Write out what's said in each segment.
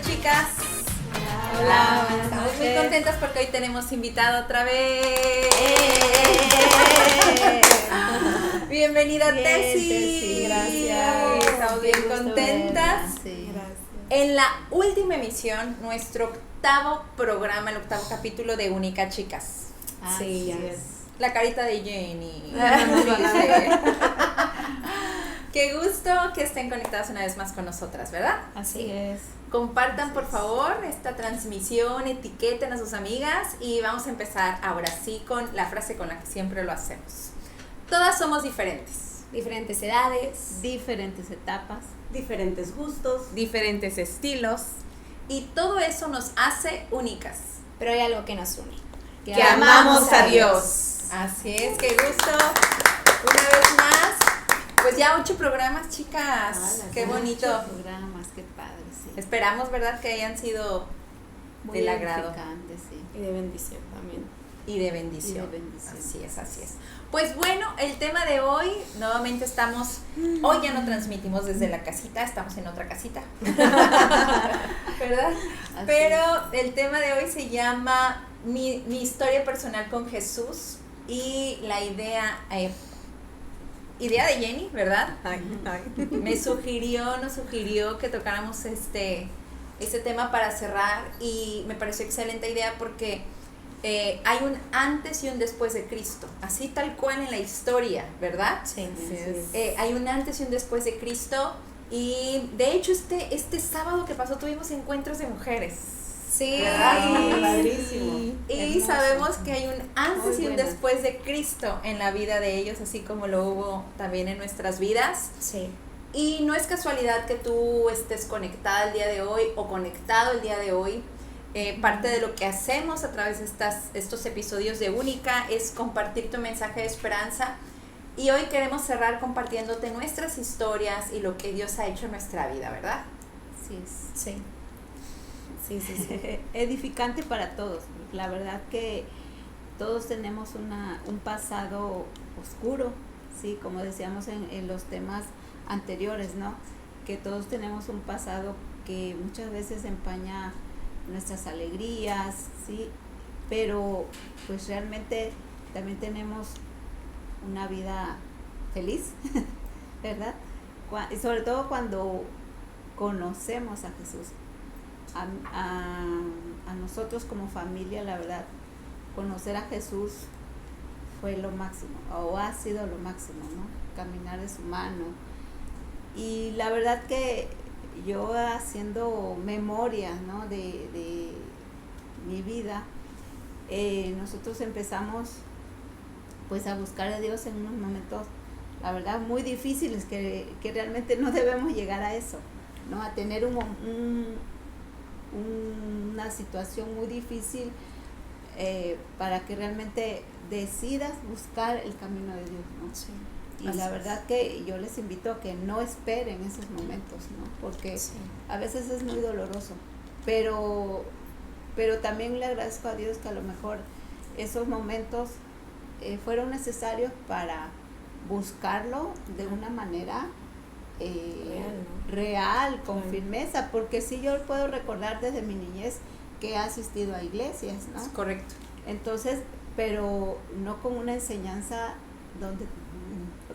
chicas. Hola, buenas Estamos noches. muy contentas porque hoy tenemos invitado otra vez. Bienvenida, Bien, Tessy. Tessy, gracias. Estamos bien Qué gusto contentas. verla, sí. Gracias. En la última emisión, nuestro octavo programa, el octavo capítulo de Única Chicas. Así es. La carita de Jenny. Nos van a ver. Qué gusto que estén conectadas una vez más con nosotras, ¿verdad? Así es. Compartan por favor esta transmisión, etiqueten a sus amigas y vamos a empezar ahora sí con la frase con la que siempre lo hacemos. Todas somos diferentes. Diferentes edades, Diferentes etapas. diferentes gustos, Diferentes estilos y todo eso nos hace únicas. pero hay algo que nos une. Que amamos a Dios. Así es, qué gusto. Una vez más, pues ya 8 programas, chicas. Qué bonito. Programas, qué padre, sí. Esperamos, ¿verdad?, que hayan sido Muy del agrado edificante, sí. Y de bendición también. y de bendición. Y de bendición. Así es, así es. Pues bueno, el tema de hoy, nuevamente estamos, hoy ya no transmitimos desde la casita, estamos en otra casita. ¿Verdad? Así Pero el tema de hoy se llama mi historia personal con Jesús y la idea de Jenny, ¿verdad? Nos sugirió que tocáramos este tema para cerrar y me pareció excelente idea porque hay un antes y un después de Cristo, así tal cual en la historia, ¿verdad? Sí. Hay un antes y un después de Cristo y de hecho este sábado que pasó tuvimos encuentros de mujeres. Sí. Padrísimo. Y Hermoso. sabemos que hay un antes Muy y un buenas. después de Cristo en la vida de ellos, así como lo hubo también en nuestras vidas. Sí. Y no es casualidad que tú estés conectada el día de hoy o conectado el día de hoy. Parte de lo que hacemos a través de estos episodios de Única es compartir tu mensaje de esperanza. Y hoy queremos cerrar compartiéndote nuestras historias y lo que Dios ha hecho en nuestra vida, ¿verdad? Sí, Sí. sí. Edificante para todos. La verdad que todos tenemos un pasado oscuro, sí, como decíamos en los temas anteriores, ¿no? Que todos tenemos un pasado que muchas veces empaña nuestras alegrías, sí, pero pues realmente también tenemos una vida feliz, ¿verdad? Y sobre todo cuando conocemos a Jesús. A nosotros como familia, la verdad, conocer a Jesús fue lo máximo, o ha sido lo máximo, ¿no? Caminar de su mano. Y la verdad que yo, haciendo memoria, ¿no?, de mi vida, nosotros empezamos pues a buscar a Dios en unos momentos, la verdad, muy difíciles, que realmente no debemos llegar a eso, ¿no? A tener una situación muy difícil, para que realmente decidas buscar el camino de Dios, ¿no? Sí. Y la verdad que yo les invito a que no esperen esos momentos, ¿no? Porque Sí. a veces es muy doloroso, pero también le agradezco a Dios que a lo mejor esos momentos fueron necesarios para buscarlo de una manera real, con firmeza, porque sí, yo puedo recordar desde mi niñez que he asistido a iglesias, ¿no? Es correcto. Entonces, pero no con una enseñanza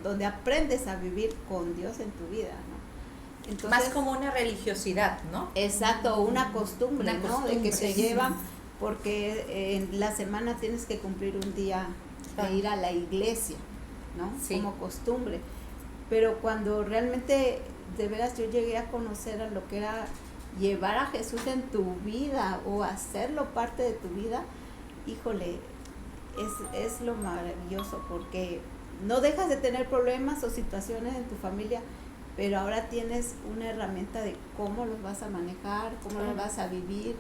donde aprendes a vivir con Dios en tu vida, ¿no? Entonces, Más como una religiosidad, ¿no? exacto, una costumbre, Una ¿no? costumbre, De que te sí. llevan, porque en la semana tienes que cumplir un día de ir a la iglesia, ¿no? Sí. Como costumbre. Pero cuando realmente, de veras, yo llegué a conocer a lo que era llevar a Jesús en tu vida o hacerlo parte de tu vida, híjole, es lo maravilloso, porque no dejas de tener problemas o situaciones en tu familia, pero ahora tienes una herramienta de cómo los vas a manejar, cómo los vas a vivir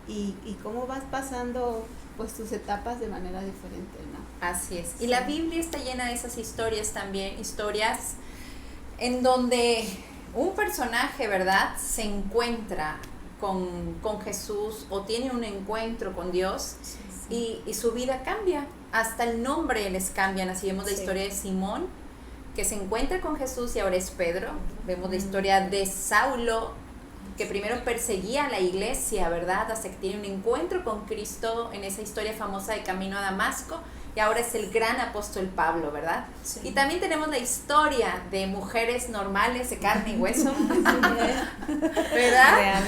y cómo vas pasando pues tus etapas de manera diferente, ¿no? Así es. Y Sí. la Biblia está llena de esas historias también, historias en donde un personaje, ¿verdad?, se encuentra con Jesús o tiene un encuentro con Dios y su vida cambia. Hasta el nombre les cambian. Así vemos la Sí. historia de Simón, que se encuentra con Jesús y ahora es Pedro. Vemos la historia de Saulo, que primero perseguía a la iglesia, ¿verdad?, hasta que tiene un encuentro con Cristo en esa historia famosa de Camino a Damasco, y ahora es el gran apóstol Pablo, ¿verdad? Sí. Y también tenemos la historia de mujeres normales de carne y hueso, ¿verdad?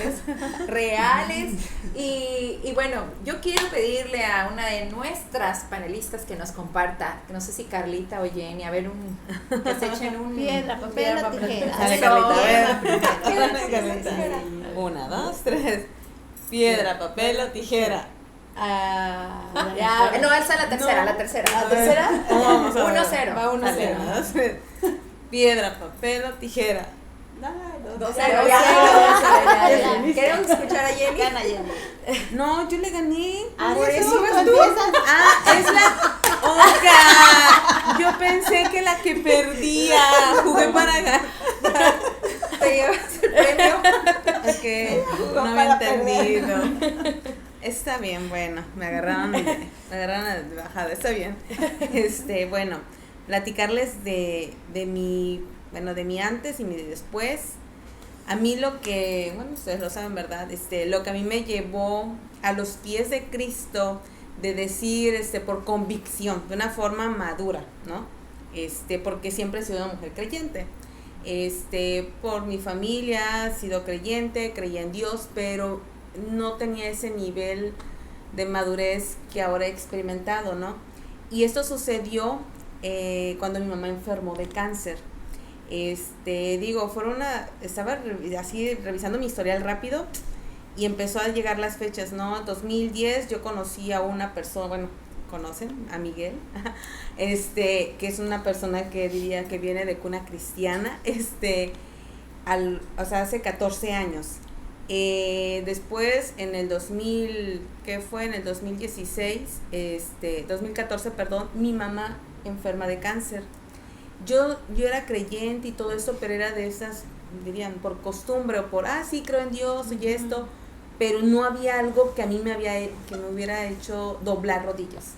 Reales. Y bueno, yo quiero pedirle a una de nuestras panelistas que nos comparta, que no sé si Carlita o Jenny, a ver, que se echen un... Piedra, papel o tijera. Dale, Eso. Carlita, a ver. Piedra, Carlita. tijera. 1, 2, 3. Piedra, papel o tijera. Ya, no, esa es la tercera, No. la tercera. ¿La tercera? Vamos a ver. 1-0. Va 1-0. Piedra, papel o tijera. 2-0. Ya, Ya. Queremos escuchar a Jenny. Gana Jenny. No, yo le gané. Por eso vas vas tú. Ah, es la. ¡Oiga! Yo pensé que la que perdía. Jugué para ganar. Te llevas el premio. Ok, no había entendido. Está bien, bueno, me agarraron de bajada, está bien. Bueno, platicarles de mi antes y mi después. A mí lo que, bueno, ustedes lo saben, ¿verdad? Lo que a mí me llevó a los pies de Cristo, de decir, por convicción, de una forma madura, ¿no? Porque siempre he sido una mujer creyente. Por mi familia, he sido creyente, creía en Dios, pero no tenía ese nivel de madurez que ahora he experimentado, ¿no? Y esto sucedió cuando mi mamá enfermó de cáncer. Estaba así revisando mi historial rápido y empezó a llegar las fechas, ¿no? En 2010 yo conocí a una persona, bueno, conocen, a Miguel, que es una persona que diría que viene de cuna cristiana, hace 14 años. Después, en el 2016, 2014, perdón, mi mamá enferma de cáncer. Yo era creyente y todo eso, pero era de esas, dirían, por costumbre o por, sí, creo en Dios y esto, pero no había algo que a mí que me hubiera hecho doblar rodillas.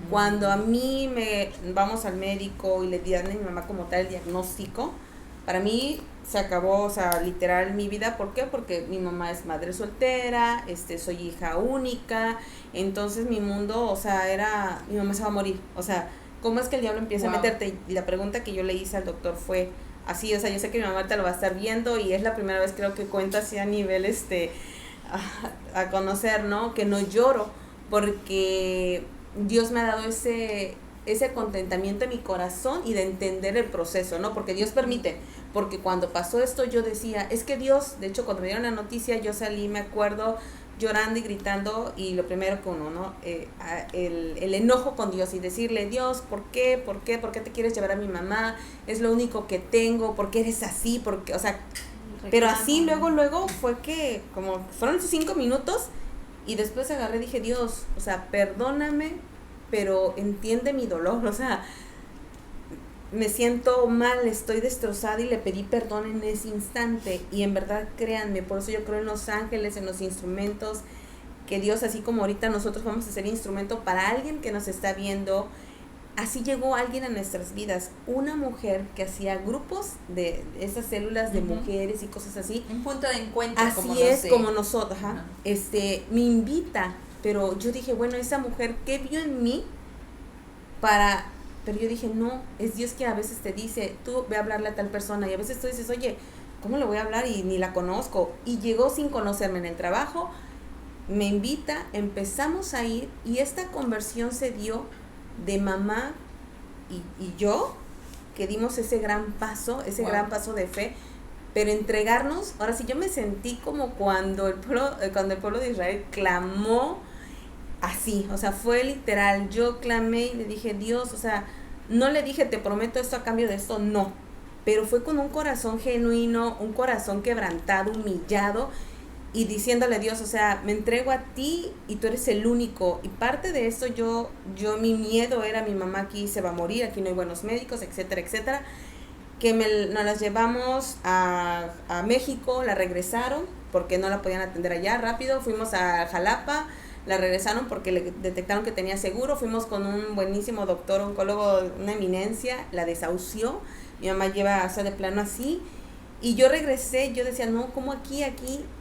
Cuando a mí vamos al médico y le dan a mi mamá como tal el diagnóstico, para mí se acabó, o sea, literal mi vida. ¿Por qué? Porque mi mamá es madre soltera, soy hija única, entonces mi mundo, o sea, mi mamá se va a morir, o sea, ¿cómo es que el diablo empieza a meterte? Y la pregunta que yo le hice al doctor fue así, o sea, yo sé que mi mamá te lo va a estar viendo y es la primera vez creo que cuento así a nivel, a conocer, ¿no? Que no lloro, porque Dios me ha dado ese contentamiento en mi corazón y de entender el proceso, ¿no? Porque Dios permite, porque cuando pasó esto yo decía, es que Dios, de hecho cuando me dieron la noticia yo salí, me acuerdo, llorando y gritando, y lo primero que uno, ¿no? El enojo con Dios y decirle, Dios, ¿por qué te quieres llevar a mi mamá? Es lo único que tengo, ¿por qué eres así? Porque, o sea, pero así luego fue que como fueron esos 5 minutos y después agarré y dije, Dios, o sea, perdóname, pero entiende mi dolor, o sea, me siento mal, estoy destrozada y le pedí perdón en ese instante. Y en verdad, créanme, por eso yo creo en los ángeles, en los instrumentos, que Dios, así como ahorita nosotros vamos a ser instrumento para alguien que nos está viendo, así llegó alguien a nuestras vidas, una mujer que hacía grupos de esas células de mujeres y cosas así. Un punto de encuentro. Así como nosotros, me invita, pero yo dije, bueno, esa mujer, ¿qué vio en mí pero yo dije, no, es Dios que a veces te dice, tú ve a hablarle a tal persona, y a veces tú dices, oye, ¿cómo le voy a hablar? Y ni la conozco, y llegó sin conocerme en el trabajo, me invita, empezamos a ir, y esta conversión se dio de mamá y yo, que dimos ese gran paso de fe, pero entregarnos, ahora sí yo me sentí como cuando el pueblo de Israel clamó así, o sea, fue literal, yo clamé y le dije, Dios, o sea, no le dije, te prometo esto a cambio de esto, no, pero fue con un corazón genuino, un corazón quebrantado, humillado, y diciéndole, Dios, o sea, me entrego a ti y tú eres el único. Y parte de esto mi miedo era, mi mamá aquí se va a morir, aquí no hay buenos médicos, etcétera, etcétera. Que nos las llevamos a México, la regresaron porque no la podían atender allá rápido. Fuimos a Jalapa, la regresaron porque le detectaron que tenía seguro. Fuimos con un buenísimo doctor, oncólogo, una eminencia, la desahució. Mi mamá lleva, o sea, de plano así. Y yo regresé, yo decía, no, ¿cómo aquí?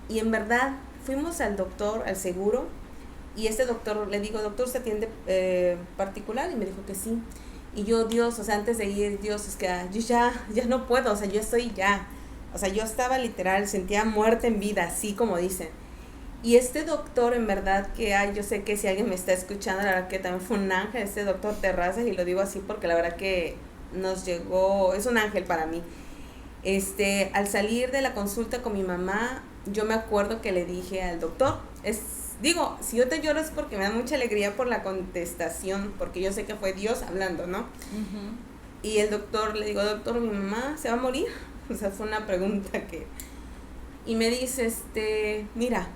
Y en verdad, fuimos al doctor, al seguro, y este doctor, le digo, doctor, ¿se atiende particular? Y me dijo que sí. Y yo, Dios, o sea, antes de ir, Dios, es que yo ya no puedo, o sea, yo estoy ya. O sea, yo estaba literal, sentía muerte en vida, así como dicen. Y este doctor, en verdad, yo sé que si alguien me está escuchando, la verdad que también fue un ángel, este doctor Terrazas, y lo digo así porque la verdad que nos llegó, es un ángel para mí. Al salir de la consulta con mi mamá, yo me acuerdo que le dije al doctor, si yo te lloro es porque me da mucha alegría por la contestación, porque yo sé que fue Dios hablando, ¿no? Uh-huh. Y el doctor, le digo, doctor, ¿mi mamá se va a morir? O sea, fue una pregunta y me dice, mira,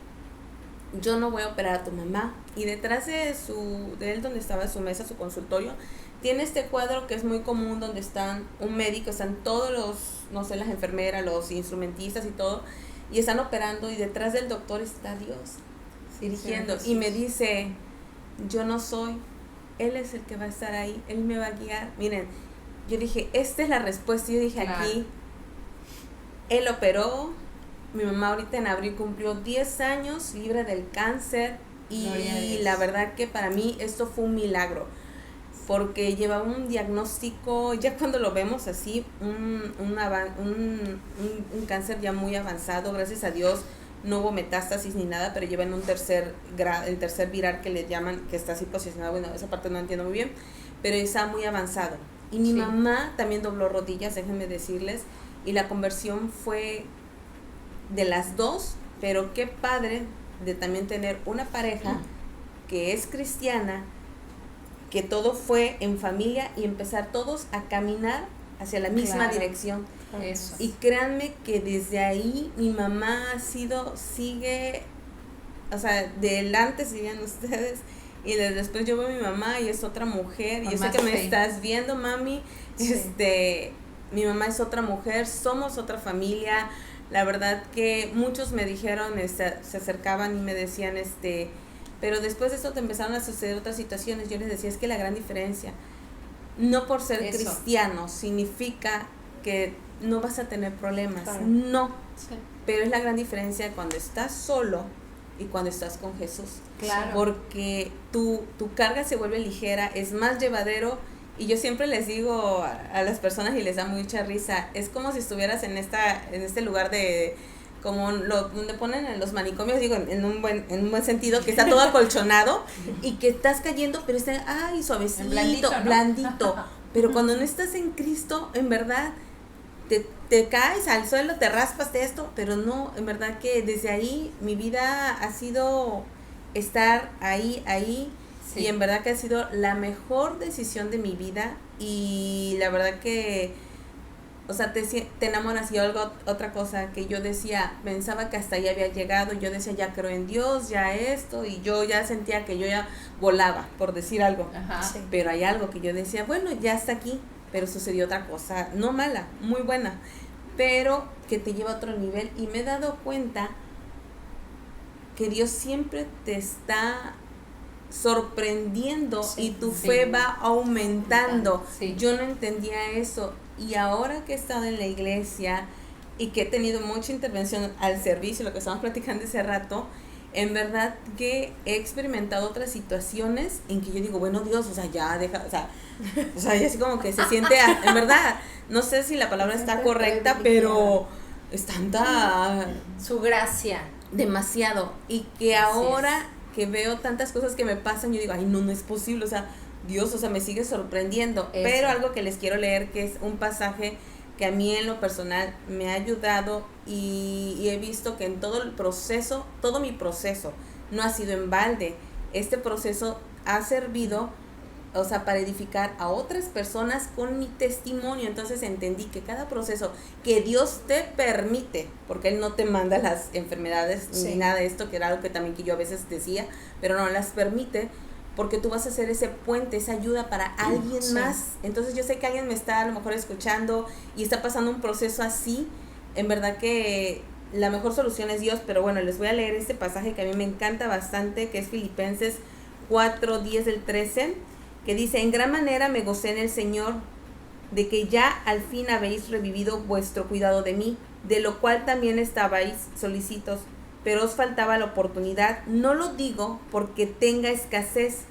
yo no voy a operar a tu mamá. Y detrás de él, donde estaba su mesa, su consultorio, tiene este cuadro que es muy común, donde están un médico, están todos los, no sé, las enfermeras, los instrumentistas y todo, y están operando, y detrás del doctor está Dios dirigiendo, y me dice, yo no soy, Él es el que va a estar ahí, Él me va a guiar. Miren, yo dije, esta es la respuesta. Yo dije, claro, aquí, Él operó, mi mamá ahorita en abril cumplió 10 años libre del cáncer, y la verdad que para mí esto fue un milagro, porque llevaba un diagnóstico, ya cuando lo vemos así, un cáncer ya muy avanzado, gracias a Dios no hubo metástasis ni nada, pero lleva en un tercer viral que le llaman, que está así posicionado, bueno, esa parte no entiendo muy bien, pero está muy avanzado. Y mi mamá también dobló rodillas, déjenme decirles, y la conversión fue de las dos, pero qué padre de también tener una pareja que es cristiana, que todo fue en familia y empezar todos a caminar hacia la misma dirección. Eso. Y créanme que desde ahí mi mamá sigue, o sea, delante siguen ustedes, y después yo veo a mi mamá y es otra mujer, y yo sé que me estás viendo, mami, mi mamá es otra mujer, somos otra familia. La verdad que muchos me dijeron, se acercaban y me decían, pero después de eso te empezaron a suceder otras situaciones. Yo les decía, es que la gran diferencia, no por ser cristiano significa que no vas a tener problemas, no, pero es la gran diferencia cuando estás solo y cuando estás con Jesús, porque tu carga se vuelve ligera, es más llevadero. Y yo siempre les digo a las personas y les da mucha risa, es como si estuvieras en este lugar de, como donde ponen en los manicomios, digo, en un buen sentido, que está todo acolchonado y que estás cayendo, pero está, suavecito, blandito, ¿no? Pero cuando no estás en Cristo, en verdad, te caes al suelo, te raspas de esto, pero no, en verdad que desde ahí mi vida ha sido estar ahí, y en verdad que ha sido la mejor decisión de mi vida. Y la verdad que, o sea, te enamoras. Y otra cosa que yo decía, pensaba que hasta ahí había llegado, yo decía, ya creo en Dios, ya esto, y yo ya sentía que yo ya volaba, por decir algo. Pero hay algo que yo decía, bueno, ya está aquí, pero sucedió otra cosa, no mala, muy buena, pero que te lleva a otro nivel. Y me he dado cuenta que Dios siempre te está sorprendiendo, y tu fe va aumentando. Yo no entendía eso, y ahora que he estado en la iglesia y que he tenido mucha intervención al servicio, lo que estábamos platicando hace rato, en verdad que he experimentado otras situaciones en que yo digo, bueno, Dios, o sea, ya deja, o sea, ya así como que se siente, en verdad, no sé si la palabra está correcta, pero es tanta su gracia, demasiado, y que ahora que veo tantas cosas que me pasan, yo digo, ay, no es posible, o sea, Dios, o sea, me sigue sorprendiendo. Pero algo que les quiero leer, que es un pasaje que a mí en lo personal me ha ayudado, y he visto que en todo mi proceso no ha sido en balde. Este proceso ha servido, o sea, para edificar a otras personas con mi testimonio. Entonces entendí que cada proceso que Dios te permite, porque Él no te manda las enfermedades ni nada de esto, que era algo que también que yo a veces decía, pero no las permite, porque tú vas a hacer ese puente, esa ayuda para alguien más. Entonces yo sé que alguien me está a lo mejor escuchando y está pasando un proceso así. En verdad que la mejor solución es Dios. Pero bueno, les voy a leer este pasaje que a mí me encanta bastante, que es Filipenses 4:10-13, que dice, en gran manera me gocé en el Señor de que ya al fin habéis revivido vuestro cuidado de mí, de lo cual también estabais solícitos, pero os faltaba la oportunidad. No lo digo porque tenga escasez,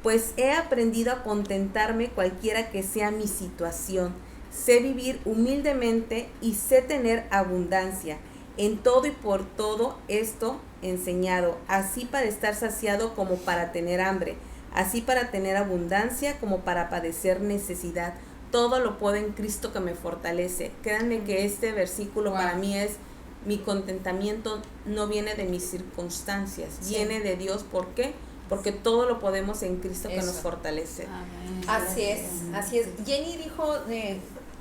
pues he aprendido a contentarme cualquiera que sea mi situación. Sé vivir humildemente y sé tener abundancia. En todo y por todo esto enseñado, así para estar saciado como para tener hambre, así para tener abundancia como para padecer necesidad. Todo lo puedo en Cristo que me fortalece. Créanme que este versículo para mí es mi contentamiento, no viene de mis circunstancias, viene de Dios. ¿Por qué? Porque todo lo podemos en Cristo que nos fortalece. Amén. Así es. Jenny dijo,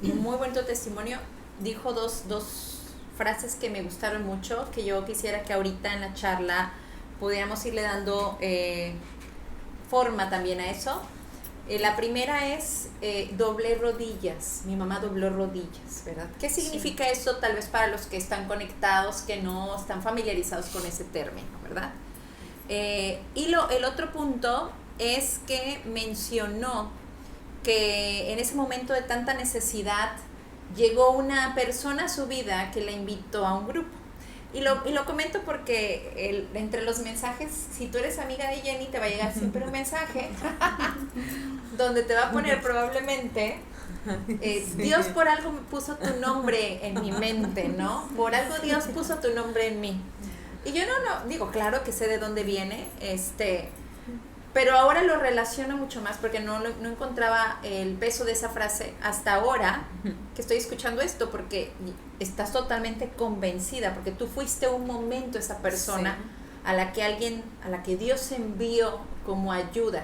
muy buen tu testimonio, dijo dos frases que me gustaron mucho, que yo quisiera que ahorita en la charla pudiéramos irle dando forma también a eso. La primera es doblé rodillas. Mi mamá dobló rodillas, ¿verdad? ¿Qué significa eso? Tal vez para los que están conectados, que no están familiarizados con ese término, ¿verdad? Y el otro punto es que mencionó que en ese momento de tanta necesidad llegó una persona a su vida que la invitó a un grupo. Y lo comento porque entre los mensajes, si tú eres amiga de Jenny, te va a llegar siempre un mensaje donde te va a poner probablemente, Dios por algo puso tu nombre en mi mente, ¿no? Por algo Dios puso tu nombre en mí. Y yo no digo, claro que sé de dónde viene, pero ahora lo relaciono mucho más porque no encontraba el peso de esa frase hasta ahora que estoy escuchando esto, porque estás totalmente convencida, porque tú fuiste un momento esa persona a la que Dios envió como ayuda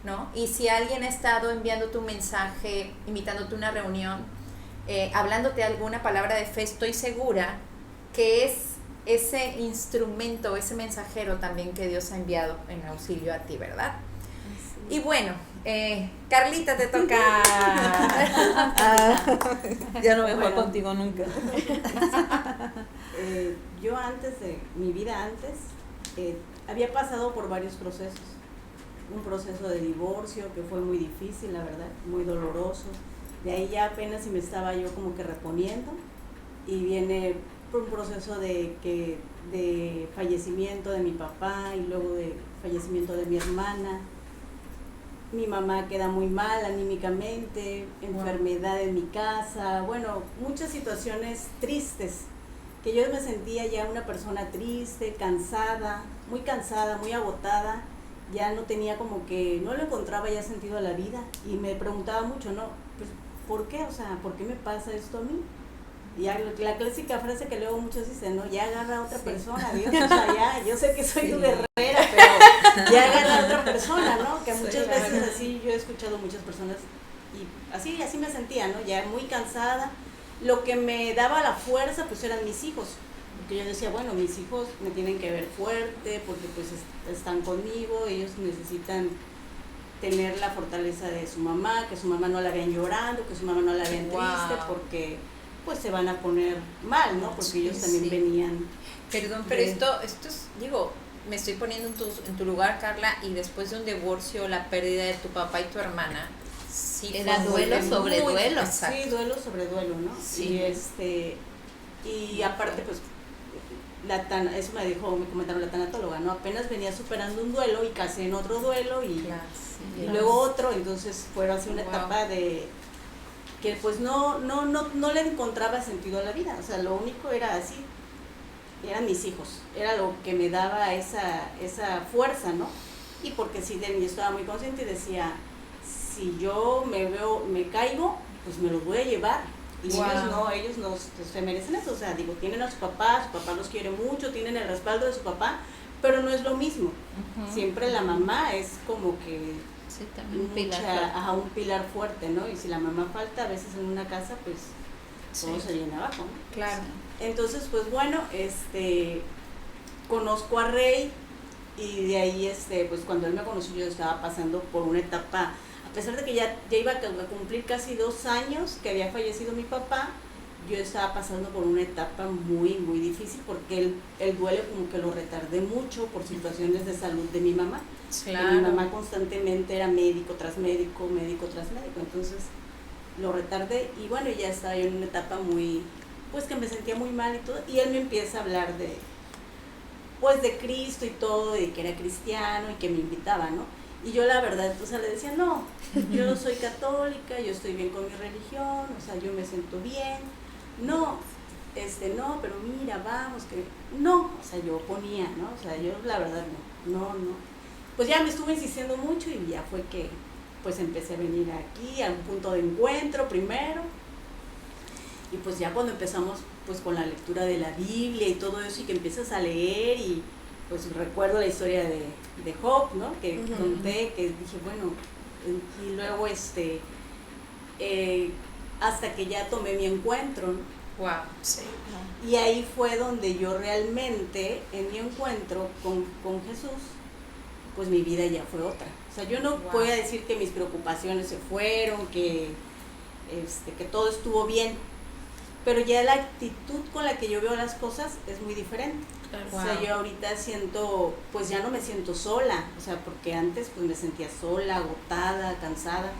¿no? Y si alguien ha estado enviando tu mensaje, invitándote a una reunión, hablándote alguna palabra de fe, estoy segura que es ese instrumento, ese mensajero también que Dios ha enviado en auxilio a ti, ¿verdad? Sí. Y bueno, Carlita, te toca. Ya no voy a jugar contigo nunca. Yo antes de mi vida había pasado por varios procesos. Un proceso de divorcio que fue muy difícil, la verdad, muy doloroso. De ahí ya apenas si me estaba yo como que reponiendo, y viene un proceso de fallecimiento de mi papá y luego de fallecimiento de mi hermana. Mi mamá queda muy mal anímicamente, enfermedad en mi casa, bueno, muchas situaciones tristes, que yo me sentía ya una persona triste, cansada, muy agotada, ya no tenía como que, no le encontraba ya sentido a la vida, y me preguntaba mucho, ¿no? Pues, ¿por qué? O sea, ¿por qué me pasa esto a mí? Y ya la clásica frase que luego muchos dicen, ¿no? Ya agarra a otra persona, Dios, o sea, ya, yo sé que soy tu guerrera, pero ya agarra a otra persona, ¿no? Que muchas veces así, yo he escuchado muchas personas, y así me sentía, ¿no? Ya muy cansada. Lo que me daba la fuerza, pues, eran mis hijos, porque yo decía, bueno, mis hijos me tienen que ver fuerte, porque pues están conmigo, ellos necesitan tener la fortaleza de su mamá, que su mamá no la vean llorando, que su mamá no la vean triste, porque pues se van a poner mal, ¿no? Porque ellos también venían. Perdón, pero esto es, digo, me estoy poniendo en tu lugar, Carla, y después de un divorcio, la pérdida de tu papá y tu hermana, sí, era duelo sobre duelo. Sí, duelo sobre duelo, ¿no? Sí. Y aparte, pues, eso me comentaron la tanatóloga, ¿no? Apenas venía superando un duelo y casé en otro duelo y luego otro, entonces fue así una etapa de que pues no le encontraba sentido a la vida, o sea, lo único era así, eran mis hijos, era lo que me daba esa fuerza, ¿no? Y porque sí, yo estaba muy consciente y decía, si yo me caigo, pues me los voy a llevar. Y ellos no se merecen eso, o sea, digo, tienen a su papá los quiere mucho, tienen el respaldo de su papá, pero no es lo mismo. Siempre la mamá es como que un pilar fuerte, ¿no? Y si la mamá falta a veces en una casa, pues todo se viene abajo, ¿no? Claro. Entonces, pues bueno, conozco a Rey, y de ahí, pues cuando él me conoció, yo estaba pasando por una etapa, a pesar de que ya iba a cumplir casi 2 años que había fallecido mi papá, yo estaba pasando por una etapa muy, muy difícil, porque el duelo como que lo retardé mucho por situaciones de salud de mi mamá. Claro. Mi mamá constantemente era médico tras médico, entonces lo retardé, y bueno, ya estaba yo en una etapa muy, pues que me sentía muy mal y todo, y él me empieza a hablar de Cristo y todo, y que era cristiano, y que me invitaba, ¿no? Y yo la verdad, o sea, le decía, no, yo soy católica, yo estoy bien con mi religión, o sea, yo me siento bien, no, pero mira, vamos, que no, o sea, yo ponía, ¿no? O sea, yo la verdad no. Pues ya me estuve insistiendo mucho, y ya fue que pues empecé a venir aquí a un punto de encuentro primero, y pues ya cuando empezamos pues con la lectura de la Biblia y todo eso, y que empiezas a leer, y pues recuerdo la historia de Job, ¿no? Que conté, que dije, bueno, y luego hasta que ya tomé mi encuentro, ¿no? Wow, sí. Y ahí fue donde yo realmente, en mi encuentro con Jesús, pues mi vida ya fue otra. O sea, yo no voy a decir que mis preocupaciones se fueron, que todo estuvo bien, pero ya la actitud con la que yo veo las cosas es muy diferente. O sea, yo ahorita pues ya no me siento sola, o sea, porque antes pues me sentía sola, agotada, cansada.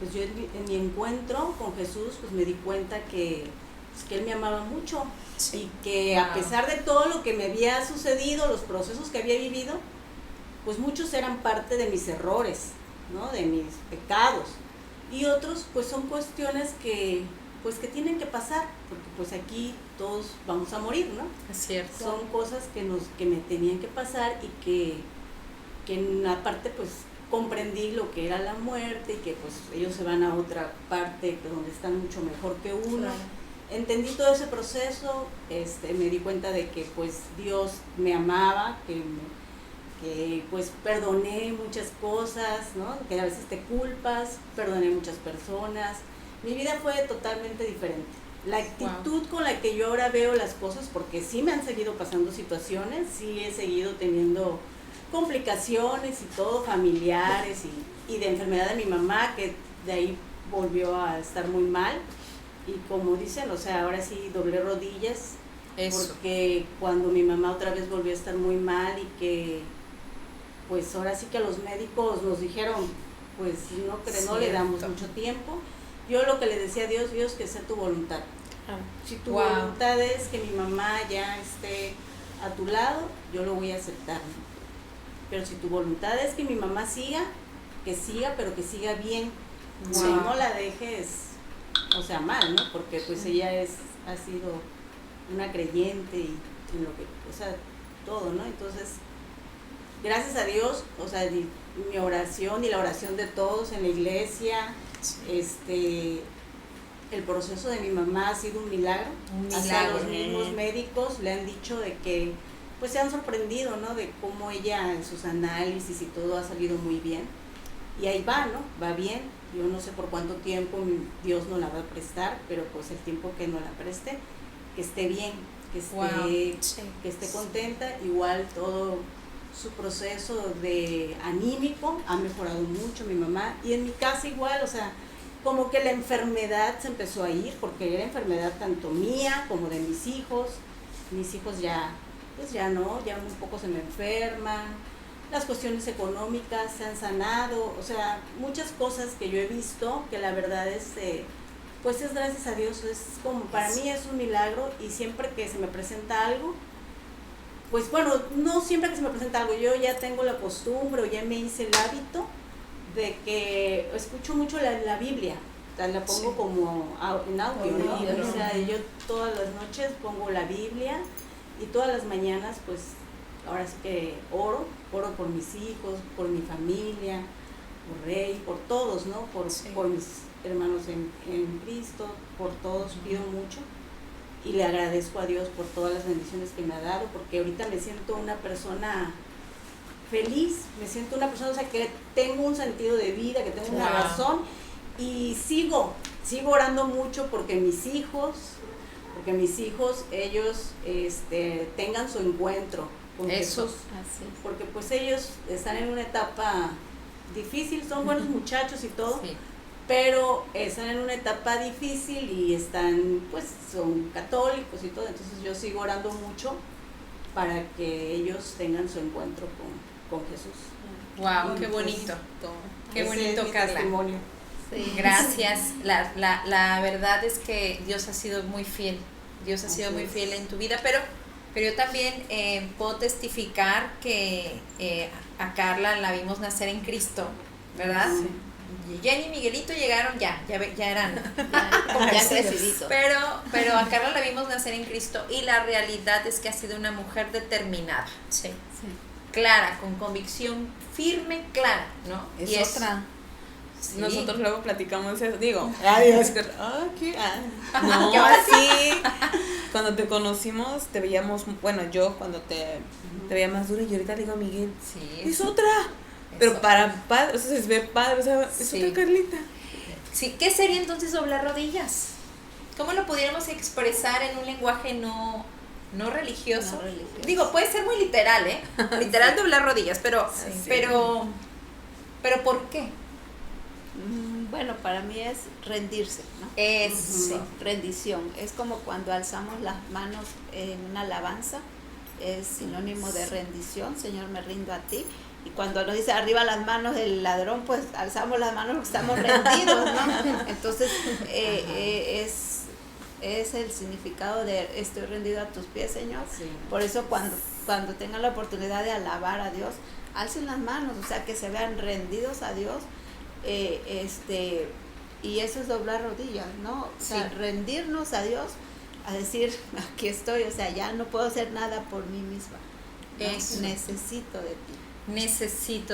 Pues yo en mi encuentro con Jesús pues me di cuenta que Él me amaba mucho, y que a pesar de todo lo que me había sucedido, los procesos que había vivido, pues muchos eran parte de mis errores, ¿no? De mis pecados, y otros pues son cuestiones que tienen que pasar, porque pues aquí todos vamos a morir, ¿no? Es cierto. Son cosas que me tenían que pasar, y que en una parte pues comprendí lo que era la muerte, y que pues ellos se van a otra parte donde están mucho mejor que uno. Claro. Entendí todo ese proceso, me di cuenta de que pues Dios me amaba, que pues perdoné muchas cosas, ¿no? Que a veces te culpas, perdoné muchas personas. Mi vida fue totalmente diferente. La actitud con la que yo ahora veo las cosas, porque sí me han seguido pasando situaciones, sí he seguido teniendo complicaciones y todo, familiares y de enfermedad de mi mamá, que de ahí volvió a estar muy mal. Y como dicen, o sea, ahora sí doblé rodillas. Eso. Porque cuando mi mamá otra vez volvió a estar muy mal y que pues ahora sí que los médicos nos dijeron pues no le damos mucho tiempo, yo lo que le decía a Dios, que sea tu voluntad. Si tu voluntad es que mi mamá ya esté a tu lado, yo lo voy a aceptar, ¿no? Pero si tu voluntad es que mi mamá siga, pero que siga bien, no la dejes, o sea, mal, ¿no? Porque pues ella ha sido una creyente y lo que, o sea, todo, ¿no? Entonces, gracias a Dios, o sea, mi oración y la oración de todos en la iglesia, el proceso de mi mamá ha sido un milagro. Hasta los mismos médicos le han dicho de que, pues se han sorprendido, ¿no? De cómo ella en sus análisis y todo ha salido muy bien. Y ahí va, ¿no? Va bien. Yo no sé por cuánto tiempo Dios nos la va a prestar, pero pues el tiempo que nos la preste, que esté bien, que esté contenta. Igual todo su proceso de anímico ha mejorado mucho mi mamá, y en mi casa igual, o sea, como que la enfermedad se empezó a ir, porque era enfermedad tanto mía como de mis hijos ya, pues ya no, ya un poco se me enferman, las cuestiones económicas se han sanado, o sea, muchas cosas que yo he visto, que la verdad es, pues es gracias a Dios, es como, para mí es un milagro, y siempre que se me presenta algo, pues bueno, no siempre que se me presenta algo, yo ya tengo la costumbre, o ya me hice el hábito de que escucho mucho la Biblia, o sea, la pongo como en audio, ¿no? O sea, yo todas las noches pongo la Biblia, y todas las mañanas, pues, ahora sí que oro por mis hijos, por mi familia, por Rey, por todos, ¿no? Por mis hermanos en Cristo, por todos pido mucho, y le agradezco a Dios por todas las bendiciones que me ha dado, porque ahorita me siento una persona feliz, me siento una persona, o sea, que tengo un sentido de vida, que tengo una razón, y sigo orando mucho porque mis hijos, ellos tengan su encuentro con Jesús, porque pues ellos están en una etapa difícil, son buenos muchachos y todo, pero están en una etapa difícil y son católicos y todo, entonces yo sigo orando mucho para que ellos tengan su encuentro con Jesús. Wow, qué bonito, qué bonito, Carla. Sí. Gracias. La verdad es que Dios ha sido muy fiel. Dios ha sido muy fiel en tu vida, pero yo también puedo testificar que a Carla la vimos nacer en Cristo, ¿verdad? Sí. Jenny y Miguelito llegaron ya eran ya creciditos. Pero a Carla la vimos nacer en Cristo, y la realidad es que ha sido una mujer determinada, clara, con convicción firme, clara, ¿no? Es otra. Sí. Nosotros luego platicamos eso, digo, adiós. No, sí. Cuando te conocimos, te veíamos, bueno, yo cuando te veía más dura, y ahorita le digo a Miguel, es otra. Pero para padre, o sea, es ver padre, o sea, es otra Carlita. Sí, ¿qué sería entonces doblar rodillas? ¿Cómo lo pudiéramos expresar en un lenguaje no religioso? Digo, puede ser muy literal, literal doblar rodillas, pero ¿por qué? Bueno, para mí es rendirse, ¿no? Rendición. Es como cuando alzamos las manos en una alabanza, es sinónimo de rendición. Señor, me rindo a ti. Y cuando nos dice arriba las manos del ladrón, pues alzamos las manos porque estamos rendidos, ¿no? Entonces, es el significado de estoy rendido a tus pies, Señor. Sí. Por eso cuando tengan la oportunidad de alabar a Dios, alcen las manos, o sea, que se vean rendidos a Dios. Y eso es doblar rodillas, ¿no? O sea, rendirnos a Dios, a decir, aquí estoy, o sea, ya no puedo hacer nada por mí misma, ¿no? Necesito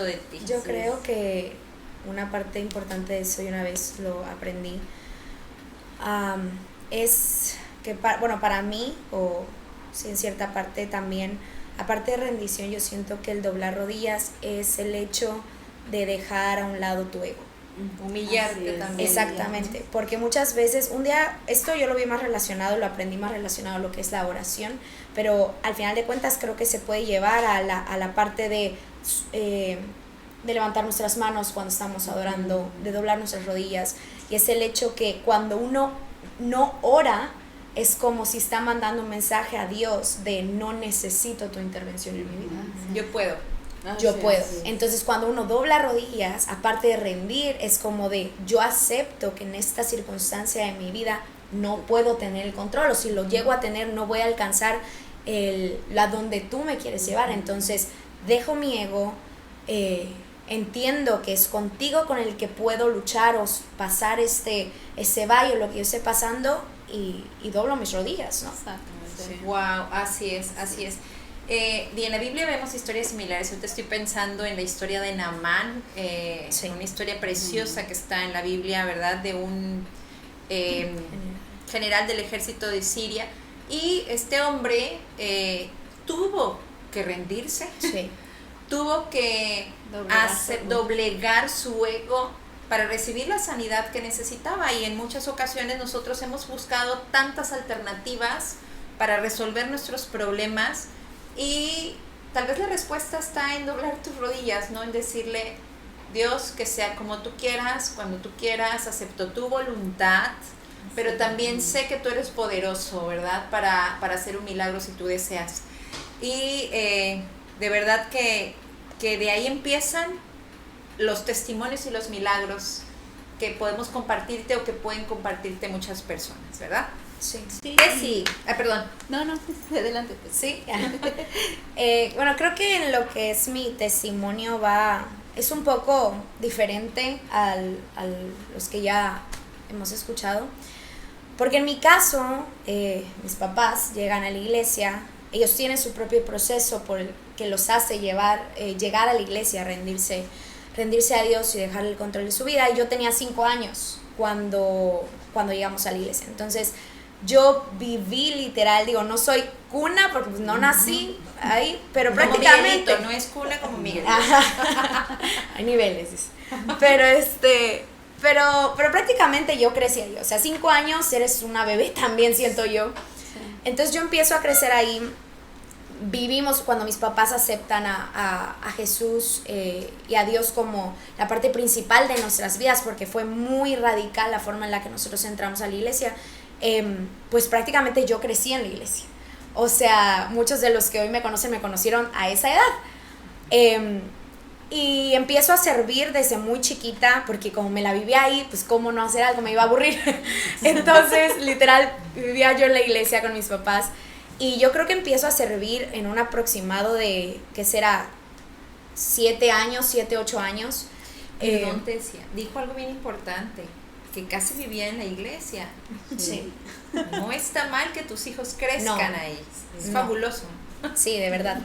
de ti. Yo creo que una parte importante de eso, y una vez lo aprendí, es que para mí, o sí, en cierta parte también, aparte de rendición, yo siento que el doblar rodillas es el hecho de dejar a un lado tu ego. Humillarte también. Exactamente, porque muchas veces, un día, esto yo lo vi más relacionado, lo aprendí más relacionado a lo que es la oración, pero al final de cuentas creo que se puede llevar a la parte de levantar nuestras manos cuando estamos adorando, de doblar nuestras rodillas, y es el hecho que cuando uno no ora, es como si está mandando un mensaje a Dios de no necesito tu intervención en mi vida. Yo puedo. Yo puedo. Entonces cuando uno dobla rodillas, aparte de rendir, es como de yo acepto que en esta circunstancia de mi vida no puedo tener el control, o si lo llego a tener no voy a alcanzar la donde tú me quieres llevar. Entonces dejo mi ego, entiendo que es contigo con el que puedo luchar o pasar ese valle, lo que yo esté pasando, y doblo mis rodillas, ¿no? Exactamente. Sí. Wow, así es, así es. Y en la Biblia vemos historias similares. Ahorita estoy pensando en la historia de Naamán, Sí. una historia preciosa que está en la Biblia, ¿verdad? De un general del ejército de Siria. Y este hombre tuvo que rendirse, Sí. tuvo que doblegar su ego para recibir la sanidad que necesitaba, y en muchas ocasiones nosotros hemos buscado tantas alternativas para resolver nuestros problemas, y tal vez la respuesta está en doblar tus rodillas, ¿no? En decirle, Dios, que sea como tú quieras, cuando tú quieras, acepto tu voluntad, pero también sé que tú eres poderoso, ¿verdad? Para hacer un milagro si tú deseas. Y de verdad que de ahí empiezan los testimonios y los milagros que podemos compartirte o que pueden compartirte muchas personas, ¿verdad? Sí. Sí. Perdón. No, adelante. Sí. Bueno, creo que en lo que es mi testimonio es un poco diferente a los que ya hemos escuchado, porque en mi caso, mis papás llegan a la iglesia, ellos tienen su propio proceso por el que los hace llegar a la iglesia, rendirse a Dios y dejarle el control de su vida. Y yo tenía 5 años cuando llegamos a la iglesia. Entonces yo viví literal, digo, no soy cuna porque pues no nací ahí, pero Como prácticamente Miguelito, no es cuna como Miguel. hay niveles, pero prácticamente yo crecí ahí. O sea, 5 años eres una bebé también, siento yo. Sí. Entonces yo empiezo a crecer ahí. Vivimos cuando mis papás aceptan a Jesús y a Dios como la parte principal de nuestras vidas, porque fue muy radical la forma en la que nosotros entramos a la iglesia. Pues prácticamente yo crecí en la iglesia. O sea, muchos de los que hoy me conocieron a esa edad. Y empiezo a servir desde muy chiquita, porque como me la vivía ahí, pues cómo no hacer algo, me iba a aburrir. Entonces, literal, vivía yo en la iglesia con mis papás. Y yo creo que empiezo a servir en un aproximado de, ¿qué será? 7 años, 8 años. Perdón, Tesia, dijo algo bien importante, que casi vivía en la iglesia. Sí. No está mal que tus hijos crezcan ahí. Es fabuloso. Sí, de verdad.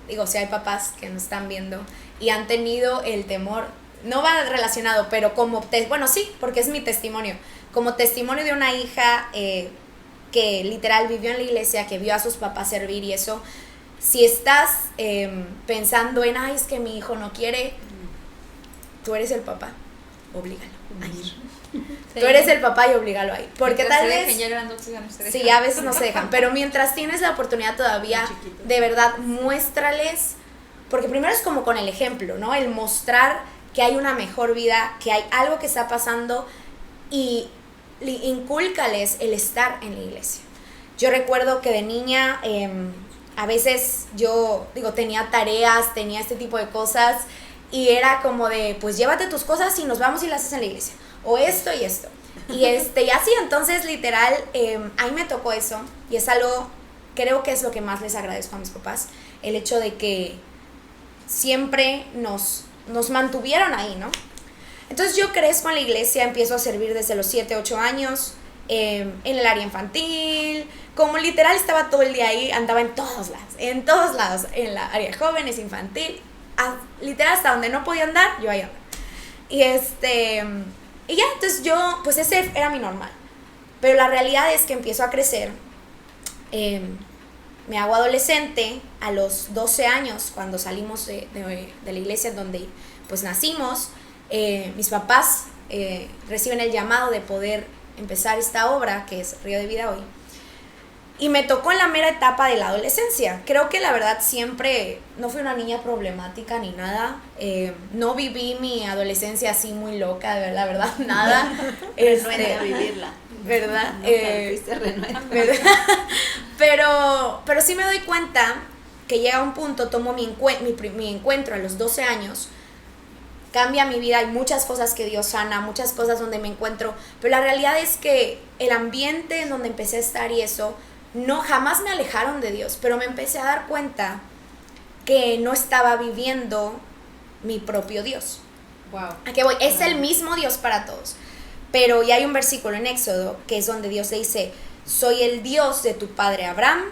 Digo, si hay papás que nos están viendo y han tenido el temor, no va relacionado, pero bueno, sí, porque es mi testimonio. Como testimonio de una hija que literal vivió en la iglesia, que vio a sus papás servir y eso, si estás pensando en, es que mi hijo no quiere, tú eres el papá, oblígalo a ir. Sí. Tú eres el papá y oblígalo a ir. Porque mientras tal se vez... dejen, ya grandotes ya no se dejan. Sí, a veces no se dejan, pero mientras tienes la oportunidad todavía, de verdad, muéstrales, porque primero es como con el ejemplo, ¿no? El mostrar que hay una mejor vida, que hay algo que está pasando, y incúlcales el estar en la iglesia. Yo recuerdo que de niña a veces yo tenía tareas, tenía este tipo de cosas, y era como de, pues llévate tus cosas y nos vamos y las haces en la iglesia, o esto y esto, y así. Entonces literal ahí me tocó eso, y es algo, creo que es lo que más les agradezco a mis papás, el hecho de que siempre nos mantuvieron ahí, ¿no? Entonces yo crezco en la iglesia, empiezo a servir desde los 7, 8 años, en el área infantil, como literal estaba todo el día ahí, andaba en todos lados, en la área de jóvenes, infantil, literal hasta donde no podía andar, yo ahí andaba. Y ya, entonces yo, pues ese era mi normal. Pero la realidad es que empiezo a crecer, me hago adolescente a los 12 años, cuando salimos de la iglesia donde pues nacimos. Mis papás reciben el llamado de poder empezar esta obra que es Río de Vida Hoy, y me tocó en la mera etapa de la adolescencia. Creo que la verdad siempre no fui una niña problemática ni nada, no viví mi adolescencia así muy loca, de verdad, nada. Renuente a vivirla, ¿verdad? ¿verdad? Pero sí me doy cuenta que llega un punto, tomo mi encuentro a los 12 años, cambia mi vida, hay muchas cosas que Dios sana, muchas cosas donde me encuentro, pero la realidad es que el ambiente en donde empecé a estar y eso, jamás me alejaron de Dios, pero me empecé a dar cuenta que no estaba viviendo mi propio Dios. Wow. ¿A qué voy? Es el mismo Dios para todos, pero ya hay un versículo en Éxodo que es donde Dios le dice: soy el Dios de tu padre Abraham,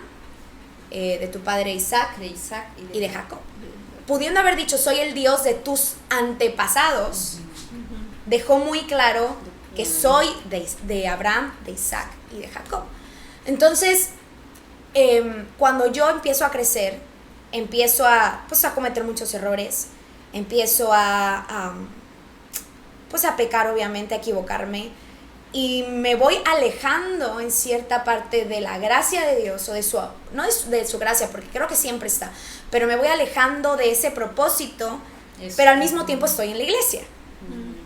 de tu padre Isaac, y de Jacob. Pudiendo haber dicho soy el Dios de tus antepasados, dejó muy claro que soy de Abraham, de Isaac y de Jacob. Entonces, cuando yo empiezo a crecer, empiezo a cometer muchos errores, empiezo a pecar, obviamente, a equivocarme, y me voy alejando en cierta parte de la gracia de Dios, o no de su gracia, porque creo que siempre está, pero me voy alejando de ese propósito, pero al mismo tiempo estoy en la iglesia.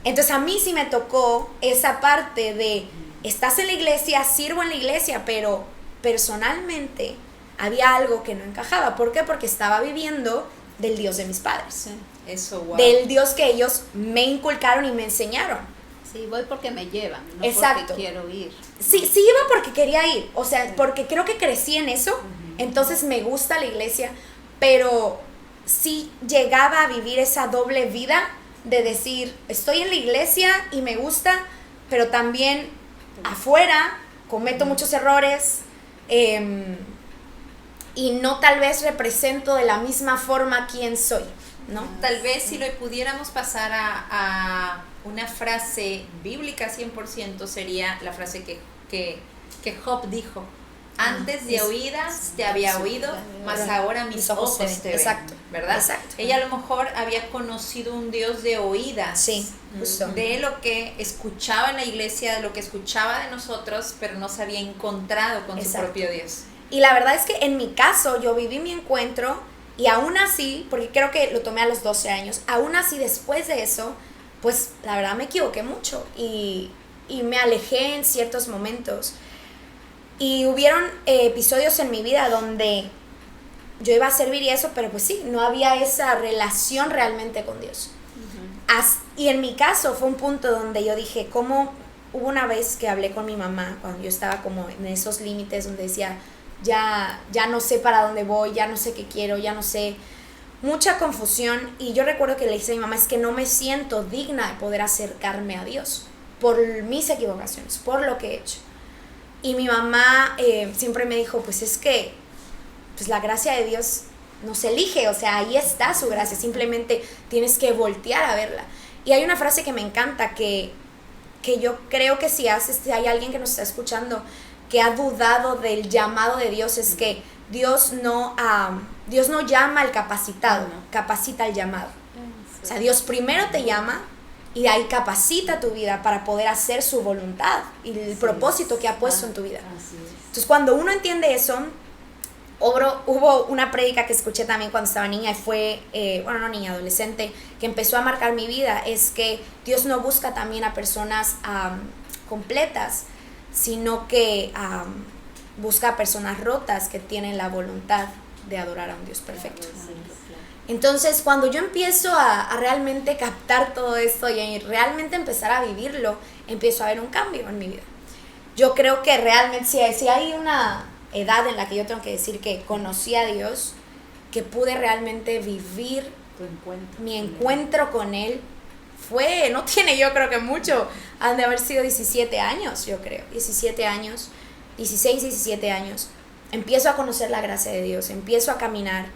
Entonces a mí sí me tocó esa parte de, estás en la iglesia, sirvo en la iglesia, pero personalmente había algo que no encajaba. ¿Por qué? Porque estaba viviendo del Dios de mis padres. Sí. Eso, wow. Del Dios que ellos me inculcaron y me enseñaron. Sí, voy porque me llevan, no Exacto. porque quiero ir. Sí iba porque quería ir, o sea, porque creo que crecí en eso, entonces me gusta la iglesia, pero sí llegaba a vivir esa doble vida de decir, estoy en la iglesia y me gusta, pero también afuera cometo muchos errores, y no tal vez represento de la misma forma quién soy, ¿no? Tal vez si lo pudiéramos pasar a una frase bíblica 100%, sería la frase que Job dijo: antes de oídas te había oído, mas ahora mis ojos te ven. Exacto, ¿verdad? exacto. Ella a lo mejor había conocido un Dios de oídas, Sí, justo. de lo que escuchaba en la iglesia, de lo que escuchaba de nosotros, pero no se había encontrado con Exacto. su propio Dios. Y la verdad es que en mi caso yo viví mi encuentro, y aún así, porque creo que lo tomé a los 12 años, aún así después de eso, pues la verdad me equivoqué mucho y me alejé en ciertos momentos. Y hubieron episodios en mi vida donde yo iba a servir y eso, pero pues sí, no había esa relación realmente con Dios. Y en mi caso fue un punto donde yo dije, ¿cómo? Hubo una vez que hablé con mi mamá, cuando yo estaba como en esos límites donde decía, ya no sé para dónde voy, ya no sé qué quiero, ya no sé, mucha confusión. Y yo recuerdo que le dije a mi mamá, es que no me siento digna de poder acercarme a Dios por mis equivocaciones, por lo que he hecho. Y mi mamá siempre me dijo, pues es que pues la gracia de Dios no se elige, o sea, ahí está su gracia, simplemente tienes que voltear a verla. Y hay una frase que me encanta, que yo creo que si hay alguien que nos está escuchando que ha dudado del llamado de Dios, es que Dios no llama al capacitado, capacita al llamado. O sea, Dios primero te llama y de ahí capacita tu vida para poder hacer su voluntad y el propósito que ha puesto en tu vida. Entonces, cuando uno entiende eso, hubo una prédica que escuché también cuando estaba niña y fue, no niña, adolescente, que empezó a marcar mi vida, es que Dios no busca también a personas completas, sino que busca a personas rotas que tienen la voluntad de adorar a un Dios perfecto. Entonces, cuando yo empiezo a realmente captar todo esto y a realmente empezar a vivirlo, empiezo a ver un cambio en mi vida. Yo creo que realmente si hay una edad en la que yo tengo que decir que conocí a Dios, que pude realmente vivir mi encuentro con Él, no tiene yo creo que mucho, han de haber sido 17 años, yo creo, 17 años, 16, 17 años. Empiezo a conocer la gracia de Dios, empiezo a caminar,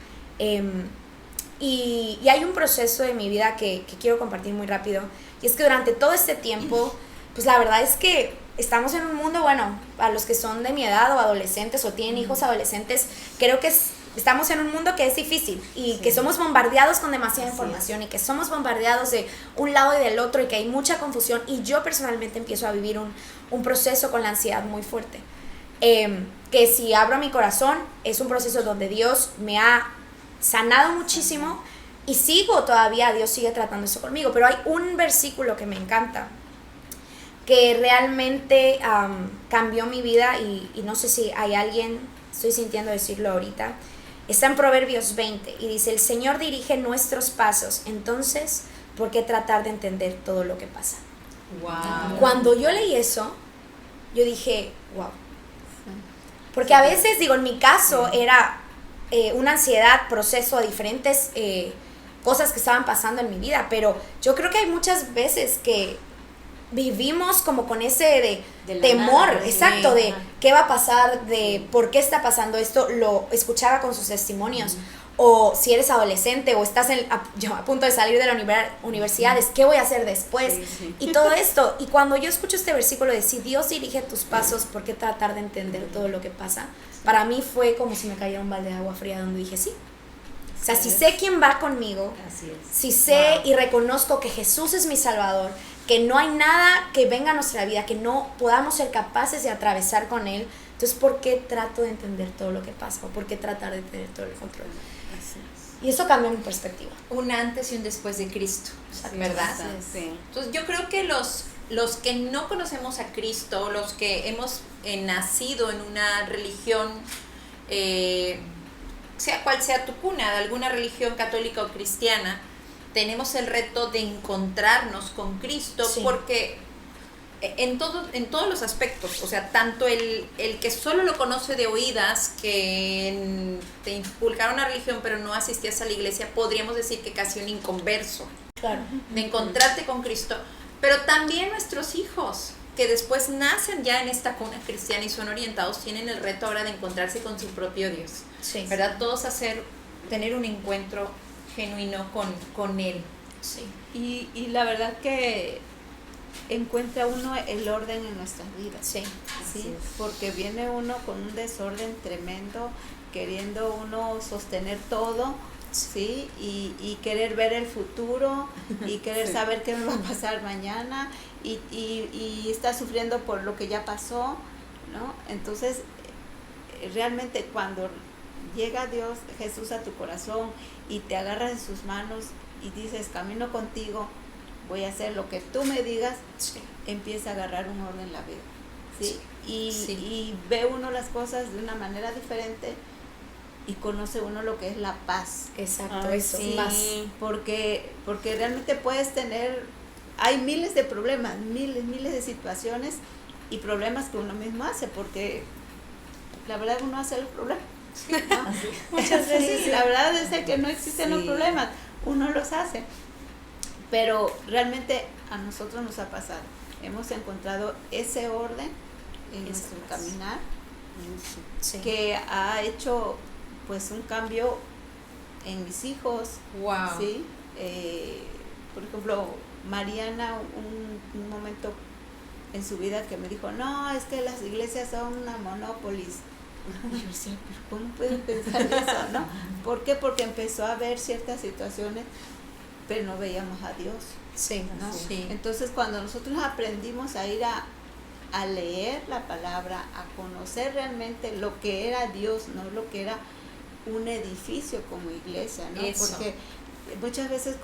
y hay un proceso de mi vida que quiero compartir muy rápido, y es que durante todo este tiempo, pues la verdad es que estamos en un mundo, bueno, a los que son de mi edad o adolescentes o tienen hijos adolescentes, creo que estamos en un mundo que es difícil y que somos bombardeados con demasiada información y que somos bombardeados de un lado y del otro y que hay mucha confusión, y yo personalmente empiezo a vivir un proceso con la ansiedad muy fuerte, que si abro mi corazón es un proceso donde Dios me ha sanado muchísimo y Dios sigue tratando eso conmigo, pero hay un versículo que me encanta que realmente cambió mi vida y no sé si hay alguien, estoy sintiendo decirlo ahorita. Está en Proverbios 20 y dice: el Señor dirige nuestros pasos, entonces, ¿por qué tratar de entender todo lo que pasa? Wow. Cuando yo leí eso, yo dije, wow. Porque a veces, digo, en mi caso era una ansiedad, proceso a diferentes cosas que estaban pasando en mi vida, pero yo creo que hay muchas veces que vivimos como con ese de temor, nada, exacto, de qué va a pasar, de por qué está pasando esto. Lo escuchaba con sus testimonios, o si eres adolescente o estás a punto de salir de la universidad, es qué voy a hacer después, y todo esto. Y cuando yo escucho este versículo de si Dios dirige tus pasos, ¿por qué tratar de entender todo lo que pasa? Para mí fue como si me cayera un balde de agua fría, donde dije sí. O sea, si sé quién va conmigo, si sé y reconozco que Jesús es mi Salvador, que no hay nada que venga a nuestra vida que no podamos ser capaces de atravesar con Él, entonces ¿por qué trato de entender todo lo que pasa? ¿O por qué tratar de tener todo el control? Y eso cambió mi perspectiva. Un antes y un después de Cristo, ¿verdad? Sí. Entonces yo creo que los que no conocemos a Cristo, los que hemos nacido en una religión, sea cual sea tu cuna, de alguna religión católica o cristiana, tenemos el reto de encontrarnos con Cristo, porque en todos los aspectos, o sea, tanto el que solo lo conoce de oídas, que te inculcaron una religión pero no asistías a la iglesia, podríamos decir que casi un inconverso, claro, de encontrarte con Cristo, pero también nuestros hijos, que después nacen ya en esta cuna cristiana y son orientados, tienen el reto ahora de encontrarse con su propio Dios, ¿verdad? Todos tener un encuentro genuino con Él. Sí. Y la verdad que encuentra uno el orden en nuestras vidas. Sí. Porque viene uno con un desorden tremendo, queriendo uno sostener todo, ¿sí? Y querer ver el futuro y querer saber qué me va a pasar mañana y está sufriendo por lo que ya pasó, ¿no? Entonces, realmente cuando llega Dios, Jesús a tu corazón y te agarras en sus manos y dices, camino contigo, voy a hacer lo que tú me digas, empieza a agarrar un orden en la vida, ¿sí? Y ve uno las cosas de una manera diferente y conoce uno lo que es la paz. Exacto, eso, sí, paz. Porque realmente puedes tener, hay miles de problemas, miles de situaciones y problemas que uno mismo hace, porque la verdad uno hace los problemas. ¿No? Muchas veces la verdad es que no existen los problemas, uno los hace, pero realmente a nosotros nos ha pasado, hemos encontrado ese orden en nuestro caminar, que ha hecho pues un cambio en mis hijos. Wow. ¿Sí? Por ejemplo, Mariana, un momento en su vida que me dijo, no, es que las iglesias son una monópolis. Y yo decía, pero ¿cómo pueden pensar eso, no? ¿Por qué? Porque empezó a ver ciertas situaciones, pero no veíamos a Dios. Sí, ¿no? Sí. Entonces, cuando nosotros aprendimos a ir a leer la palabra, a conocer realmente lo que era Dios, no lo que era un edificio como iglesia, ¿no? Eso. Porque muchas veces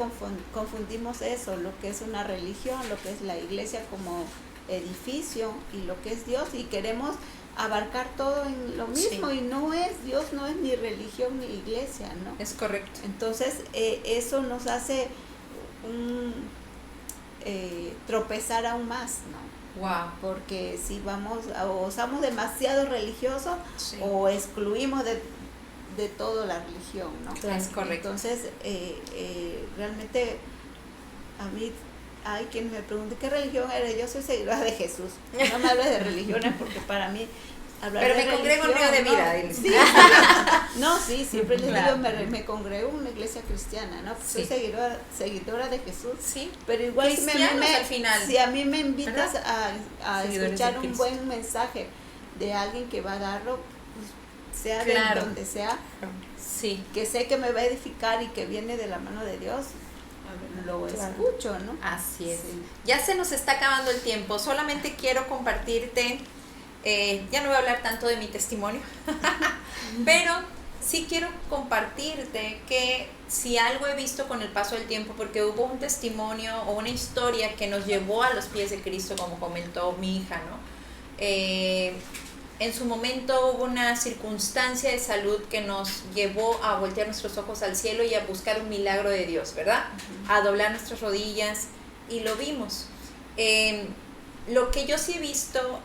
confundimos eso, lo que es una religión, lo que es la iglesia como edificio y lo que es Dios, y queremos abarcar todo en lo mismo, y no es, Dios no es ni religión ni iglesia, ¿no? Es correcto. Entonces eso nos hace tropezar aún más, ¿no? Wow. Porque si vamos o somos demasiado religiosos o excluimos de todo la religión, ¿no? Claro, es correcto. Entonces realmente a mí hay quien me pregunta ¿qué religión eres? Yo soy seguidora de Jesús. No me hables de religiones porque para mí hablar Pero de me congrego en religión, Río de ¿no? Vida. Diles. Sí, no, sí, siempre les Claro. digo, me congrego en una iglesia cristiana, ¿no? Soy Sí. seguidora de Jesús. Sí. Pero igual si Cristianos al final. si a mí me invitas a Seguidores escuchar de un Cristo. buen mensaje de alguien que va a darlo, pues, sea Claro. de donde sea, Sí. que sé que me va a edificar y que viene de la mano de Dios, lo Claro. escucho, ¿no? Así es. Sí. Ya se nos está acabando el tiempo. Solamente quiero compartirte, ya no voy a hablar tanto de mi testimonio, pero sí quiero compartirte que si algo he visto con el paso del tiempo, porque hubo un testimonio o una historia que nos llevó a los pies de Cristo, como comentó mi hija, ¿no? En su momento hubo una circunstancia de salud que nos llevó a voltear nuestros ojos al cielo y a buscar un milagro de Dios, ¿verdad? A doblar nuestras rodillas, y lo vimos. Lo que yo sí he visto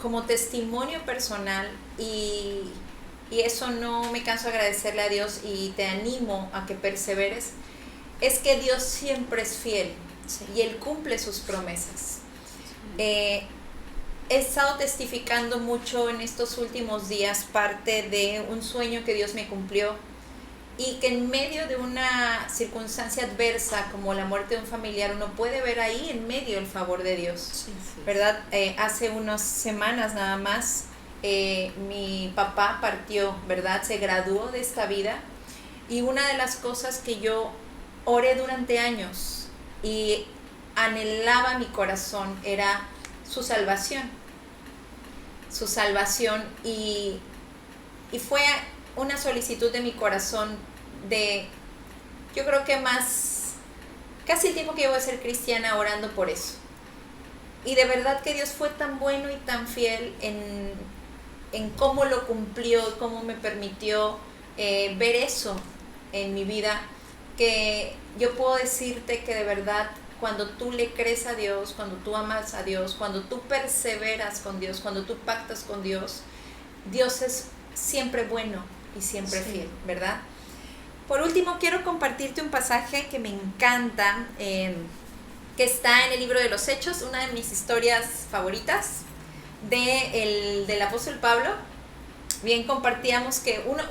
como testimonio personal, y eso no me canso de agradecerle a Dios y te animo a que perseveres, es que Dios siempre es fiel, ¿sí? Y Él cumple sus promesas. He estado testificando mucho en estos últimos días parte de un sueño que Dios me cumplió, y que en medio de una circunstancia adversa como la muerte de un familiar, uno puede ver ahí en medio el favor de Dios, ¿verdad? Hace unas semanas nada más mi papá partió, ¿verdad? Se graduó de esta vida, y una de las cosas que yo oré durante años y anhelaba mi corazón era su salvación, y fue una solicitud de mi corazón yo creo que casi el tiempo que llevo de ser cristiana orando por eso. Y de verdad que Dios fue tan bueno y tan fiel en cómo lo cumplió, cómo me permitió ver eso en mi vida, que yo puedo decirte que de verdad, cuando tú le crees a Dios, cuando tú amas a Dios, cuando tú perseveras con Dios, cuando tú pactas con Dios, Dios es siempre bueno y siempre fiel, ¿verdad? Por último, quiero compartirte un pasaje que me encanta, que está en el libro de los Hechos, una de mis historias favoritas del apóstol Pablo. Bien, compartíamos que uno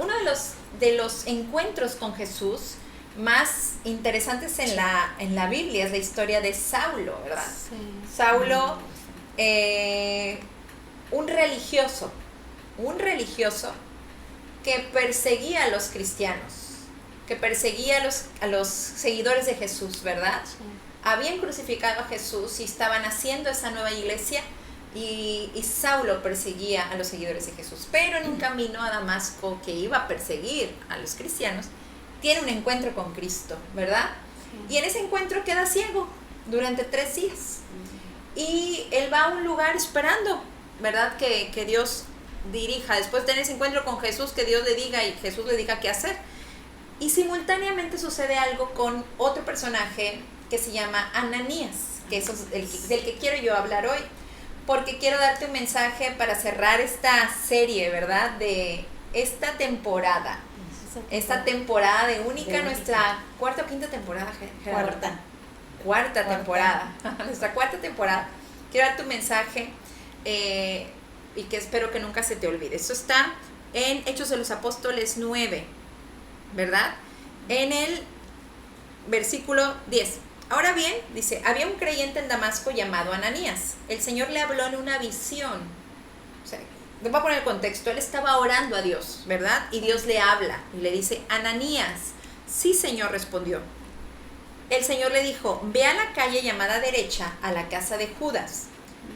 de los encuentros con Jesús más interesantes en la Biblia es la historia de Saulo, ¿verdad? Sí. Saulo, un religioso que perseguía a los cristianos, que perseguía a los seguidores de Jesús, ¿verdad? Sí. Habían crucificado a Jesús y estaban haciendo esa nueva iglesia, y Saulo perseguía a los seguidores de Jesús. Pero en un camino a Damasco, que iba a perseguir a los cristianos, tiene un encuentro con Cristo, ¿verdad? Sí. Y en ese encuentro queda ciego durante 3 días. Y él va a un lugar esperando, ¿verdad? Que Dios dirija. Después de tener ese encuentro con Jesús, que Dios le diga y Jesús le diga qué hacer. Y simultáneamente sucede algo con otro personaje que se llama Ananías, que es del que quiero yo hablar hoy, porque quiero darte un mensaje para cerrar esta serie, ¿verdad? De esta temporada de Única, nuestra cuarta o quinta temporada, Gerardo. Cuarta temporada, nuestra cuarta temporada. Quiero darte un mensaje y que espero que nunca se te olvide. Esto está en Hechos de los Apóstoles 9, ¿verdad? En el versículo 10. Ahora bien, dice, había un creyente en Damasco llamado Ananías. El Señor le habló en una visión. O sea, te voy a poner el contexto. Él estaba orando a Dios, ¿verdad? Y Dios le habla y le dice, Ananías. Sí, Señor, respondió. El Señor le dijo, ve a la calle llamada derecha, a la casa de Judas.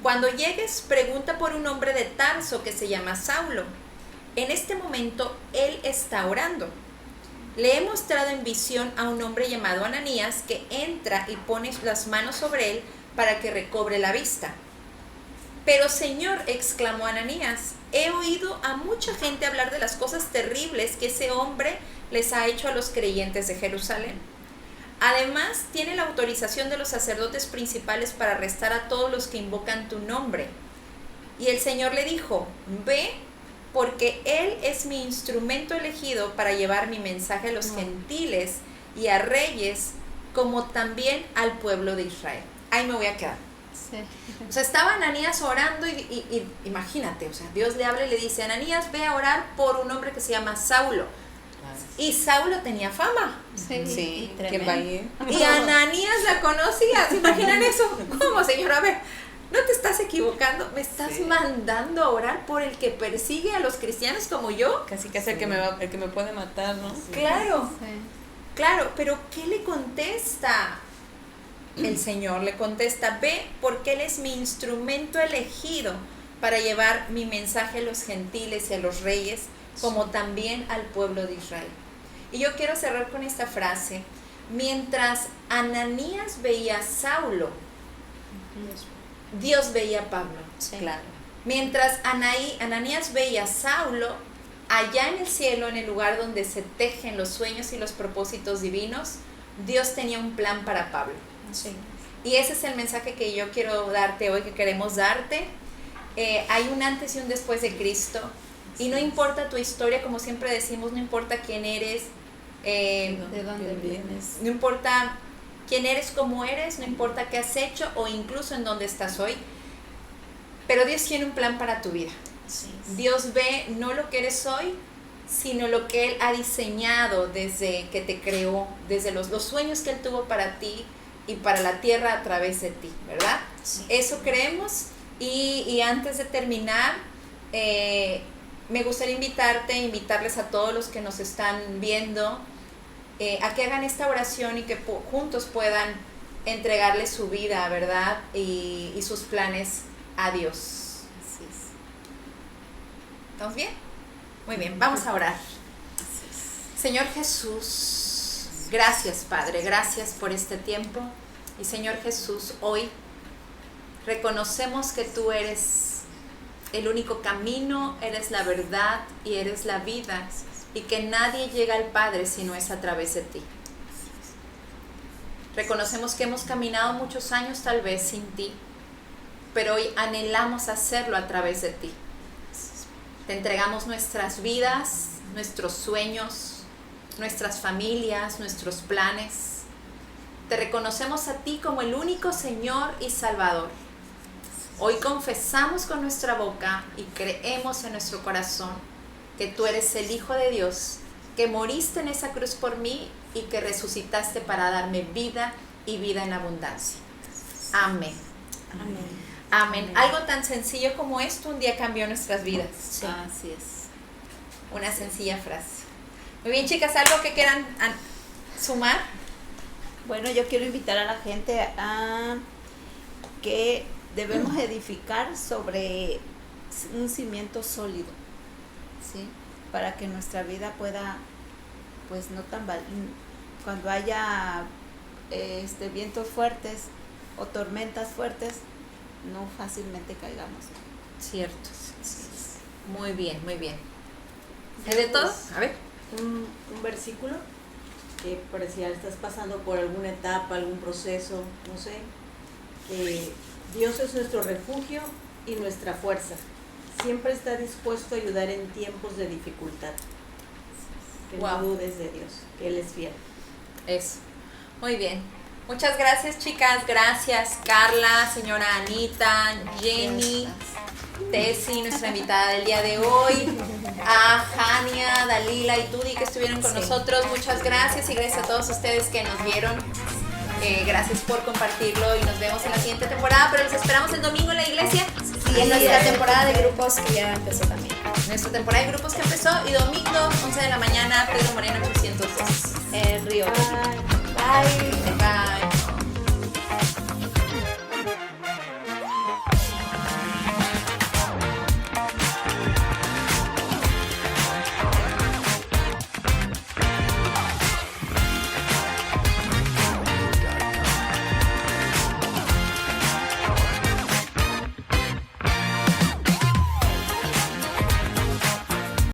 Cuando llegues, pregunta por un hombre de Tarso que se llama Saulo. En este momento, él está orando. Le he mostrado en visión a un hombre llamado Ananías que entra y pone las manos sobre él para que recobre la vista. Pero Señor, exclamó Ananías, he oído a mucha gente hablar de las cosas terribles que ese hombre les ha hecho a los creyentes de Jerusalén. Además, tiene la autorización de los sacerdotes principales para arrestar a todos los que invocan tu nombre. Y el Señor le dijo, ve, porque Él es mi instrumento elegido para llevar mi mensaje a los gentiles y a reyes, como también al pueblo de Israel. Ahí me voy a quedar. Sí. O sea, estaba Ananías orando y imagínate, o sea, Dios le habla y le dice, Ananías, ve a orar por un hombre que se llama Saulo. Y Saulo tenía fama. Sí, que tremendo. vaya. Y Ananías la conocía. ¿Se imaginan eso? ¿Cómo, Señor? A ver, no te estás equivocando. Me estás mandando a orar por el que persigue a los cristianos como yo. Casi el que me puede matar, ¿no? Sí. Claro, Sí. claro. Pero ¿qué le contesta? El Señor le contesta, ve porque Él es mi instrumento elegido para llevar mi mensaje a los gentiles y a los reyes, como también al pueblo de Israel. Y yo quiero cerrar con esta frase. Mientras Ananías veía a Saulo, Dios veía a Pablo. Sí. Claro. Mientras Ananías veía a Saulo, allá en el cielo, en el lugar donde se tejen los sueños y los propósitos divinos, Dios tenía un plan para Pablo. Sí. Y ese es el mensaje que yo quiero darte hoy, que queremos darte. Hay un antes y un después de Cristo. Y no importa tu historia, como siempre decimos, no importa quién eres, ¿De dónde vienes? no importa quién eres, cómo eres, no importa qué has hecho o incluso en dónde estás hoy. Pero Dios tiene un plan para tu vida. Sí. Dios ve no lo que eres hoy, sino lo que Él ha diseñado desde que te creó, desde los sueños que Él tuvo para ti y para la tierra a través de ti, ¿verdad? Sí. Eso creemos. Y antes de terminar, me gustaría invitarles a todos los que nos están viendo a que hagan esta oración y que juntos puedan entregarle su vida, ¿verdad? Y sus planes a Dios. Así es. ¿Estamos bien? Muy bien, vamos a orar. Señor Jesús, gracias Padre, gracias por este tiempo. Y Señor Jesús, hoy reconocemos que tú eres el único camino, eres la verdad y eres la vida, y que nadie llega al Padre si no es a través de ti. Reconocemos que hemos caminado muchos años tal vez sin ti, pero hoy anhelamos hacerlo a través de ti. Te entregamos nuestras vidas, nuestros sueños, nuestras familias, nuestros planes. Te reconocemos a ti como el único Señor y Salvador. Hoy confesamos con nuestra boca y creemos en nuestro corazón que tú eres el Hijo de Dios, que moriste en esa cruz por mí y que resucitaste para darme vida y vida en abundancia. Amén. Amén. Amén. Algo tan sencillo como esto un día cambió nuestras vidas. Sí. Así es. Una sencilla frase. Muy bien, chicas, ¿algo que quieran sumar? Bueno, yo quiero invitar a la gente a que debemos edificar sobre un cimiento sólido, ¿sí? Para que nuestra vida pueda, pues no tambalear. Cuando haya vientos fuertes o tormentas fuertes, no fácilmente caigamos. Cierto. Muy bien, muy bien. ¿Hay de todo? A ver. Un versículo que por si ya estás pasando por alguna etapa, algún proceso, no sé, que Dios es nuestro refugio y nuestra fuerza. Siempre está dispuesto a ayudar en tiempos de dificultad. Que no dudes de Dios, que Él es fiel. Eso. Muy bien. Muchas gracias, chicas. Gracias, Carla, señora Anita, Jenny, Tessy, nuestra invitada del día de hoy, a Jania, Dalila y Tudi que estuvieron con nosotros. Muchas gracias y gracias a todos ustedes que nos vieron. Gracias por compartirlo y nos vemos en la siguiente temporada, pero los esperamos el domingo en la iglesia. Y en nuestra temporada de grupos que ya empezó también. Nuestra temporada de grupos que empezó y domingo, 11 de la mañana, Pedro Moreno 802. Río. Bye.